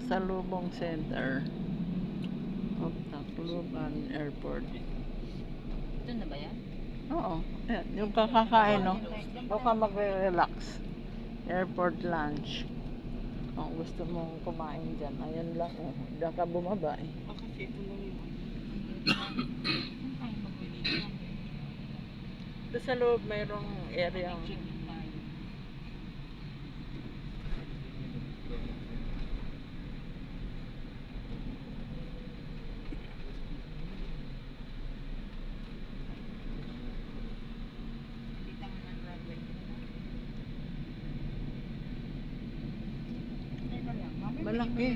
Pasalubong Center of Tacloban Airport. Ito na ba yan? Oo. Ayan, yung kakakain, no? Doon ka magre-relax. Airport lunch. Kung gusto mong kumain dyan, ayan lang. Oh. Diyan ka bumaba eh. Kasi ito lang yun. Ito sa loob mayroong area. Malaki.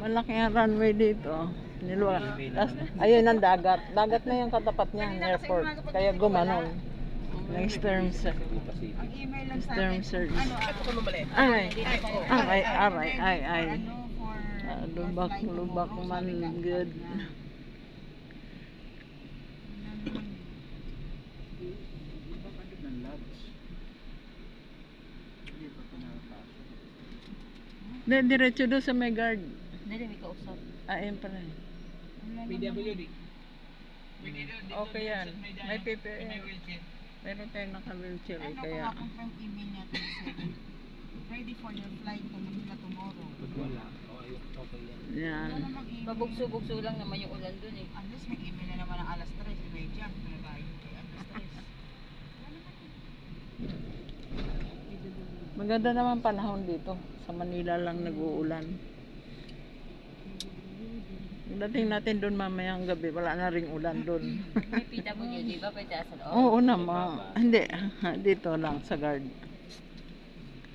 Malaki ang runway dito. Niluwag. Ayun ang dagat. Dagat na yung katapat niya, airport. Kaya gumanon. Ng Stern Service. Ang email lang sa Stern akin. Service. Ano, Ay. Lubak man good. Diretso doon sa may guard. Hindi, may kausap. Ayun pala. PWD. Okay yan. May PPE. Meron tayong naka-wheelchair eh, kaya. Ano kung email natin sabi, ready for your flight to Manila tomorrow. Wala. Okay yan. Yan. Wala namang email. Pabugso-bugso lang naman yung ulan dun eh. Unless may email na naman ng alas 3, ready up na tayo. Alas 3. Maganda naman panahon dito. Sa Manila lang nag-uulan. Dating natin doon mamayang gabi, wala na ring ulan doon. May PWD ba? Pwede asa loob? Oo naman. Hindi, dito lang sa guard.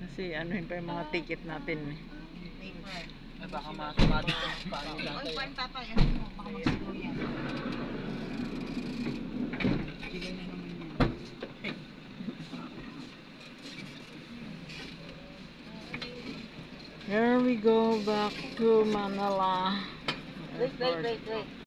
Kasi ano yun pa yung mga ticket natin eh. Paper. Ay, baka masumado sa paano lang Oy, tayo. paano tatay? Ano mo? Baka magsiguro yan. Bigay na naman yan. Here we go back to Manila. Wait.